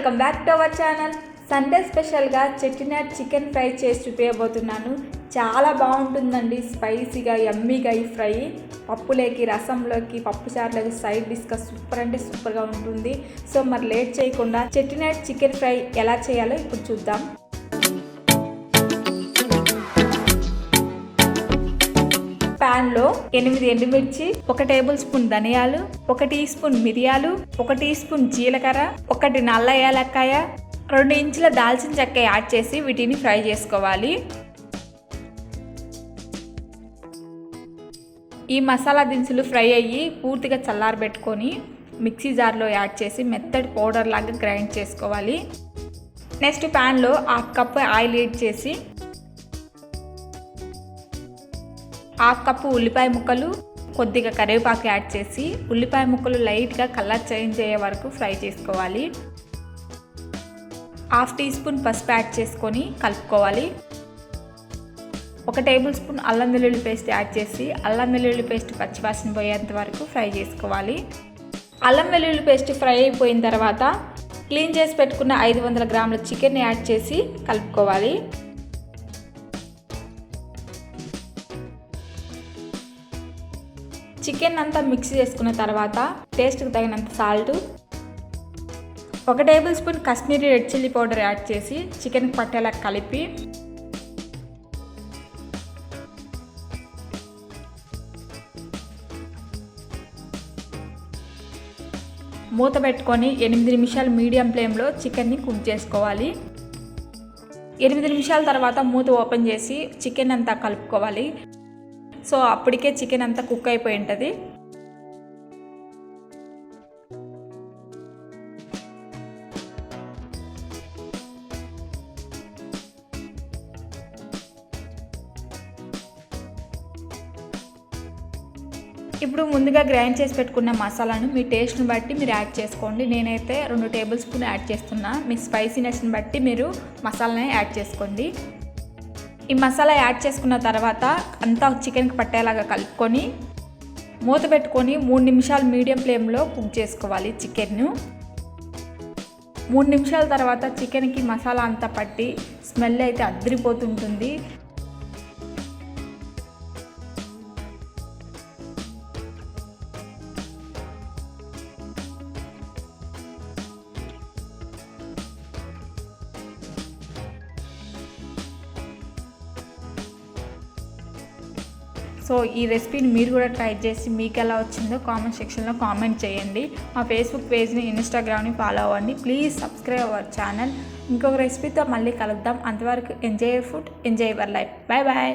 Welcome back to our channel. Sunday స్పెషల్గా Chettinad chicken fry చేసి చూపించబోతున్నాను. చాలా బాగుంటుందండి, స్పైసీగా యమ్మీగా. ఈ ఫ్రై పప్పులోకి, రసంలోకి, పప్పుచారులోకి సైడ్ డిష్గా సూపర్ అంటే సూపర్గా ఉంటుంది. సో మరి లేట్ చేయకుండా చెట్టినాడ్ చికెన్ ఫ్రై ఎలా చేయాలో ఇప్పుడు చూద్దాం. ప్యాన్లో 8 ఎండుమిర్చి, 1 టేబుల్ స్పూన్ ధనియాలు, 1 టీ స్పూన్ మిరియాలు, 1 టీ స్పూన్ జీలకర్ర, 1 నల్ల యాలక్కాయ, 2 ఇంచుల దాల్చిన చెక్క యాడ్ చేసి వీటిని ఫ్రై చేసుకోవాలి. ఈ మసాలా దినుసులు ఫ్రై అయ్యి పూర్తిగా చల్లారబెట్టుకొని మిక్సీ జార్లో యాడ్ చేసి మెత్తటి పౌడర్ లాగా గ్రైండ్ చేసుకోవాలి. నెక్స్ట్ ప్యాన్లో 1/2 కప్ ఆయిల్ యాడ్ చేసి 1/2 కప్పు ఉల్లిపాయ ముక్కలు, కొద్దిగా కరివేపాకు యాడ్ చేసి ఉల్లిపాయ ముక్కలు లైట్గా కలర్ చేంజ్ అయ్యే వరకు ఫ్రై చేసుకోవాలి. 1/2 టీ స్పూన్ పసుపు యాడ్ చేసుకొని కలుపుకోవాలి. 1 టేబుల్ స్పూన్ అల్లం వెల్లుల్లి పేస్ట్ యాడ్ చేసి అల్లం వెల్లుల్లి పేస్ట్ పచ్చివాసన పోయేంత వరకు ఫ్రై చేసుకోవాలి. అల్లం వెల్లుల్లి పేస్ట్ ఫ్రై అయిపోయిన తర్వాత క్లీన్ చేసి పెట్టుకున్న 500 గ్రాముల చికెన్ యాడ్ చేసి కలుపుకోవాలి. చికెన్ అంతా మిక్స్ చేసుకున్న తర్వాత టేస్ట్కి తగినంత salt, 1 table spoon Kashmiri red chilli powder add చేసి చికెన్కి పట్టేలా కలిపి మూత పెట్టుకొని 8 నిమిషాలు మీడియం ఫ్లేమ్లో చికెన్ని కుక్ చేసుకోవాలి. 8 నిమిషాల తర్వాత మూత ఓపెన్ చేసి చికెన్ అంతా కలుపుకోవాలి. సో అప్పటికే చికెన్ అంతా కుక్ అయిపోయి ఉంటుంది. ఇప్పుడు ముందుగా గ్రైండ్ చేసి పెట్టుకున్న మసాలాను మీ టేస్ట్ని బట్టి మీరు యాడ్ చేసుకోండి. నేనైతే 2 టేబుల్ స్పూన్ యాడ్ చేస్తున్నా. మీ స్పైసీనెస్ని బట్టి మీరు మసాలాని యాడ్ చేసుకోండి. ఈ మసాలా యాడ్ చేసుకున్న తర్వాత అంతా చికెన్కి పట్టేలాగా కలుపుకొని మూత పెట్టుకొని 3 నిమిషాలు మీడియం ఫ్లేమ్లో కుక్ చేసుకోవాలి చికెన్ను. 3 నిమిషాల తర్వాత చికెన్కి మసాలా అంతా పట్టి స్మెల్ అయితే అదిరిపోతుంటుంది. సో ఈ రెసిపీని మీరు కూడా ట్రై చేసి మీకు ఎలా వచ్చిందో కామెంట్ సెక్షన్లో కామెంట్ చేయండి. మా ఫేస్బుక్ పేజ్ని, ఇన్స్టాగ్రామ్ని ఫాలో అవ్వండి. Please subscribe our channel. ఇంకొక రెసిపీతో మళ్ళీ కలుద్దాం. అంతవరకు enjoy your food, enjoy your life. Bye bye.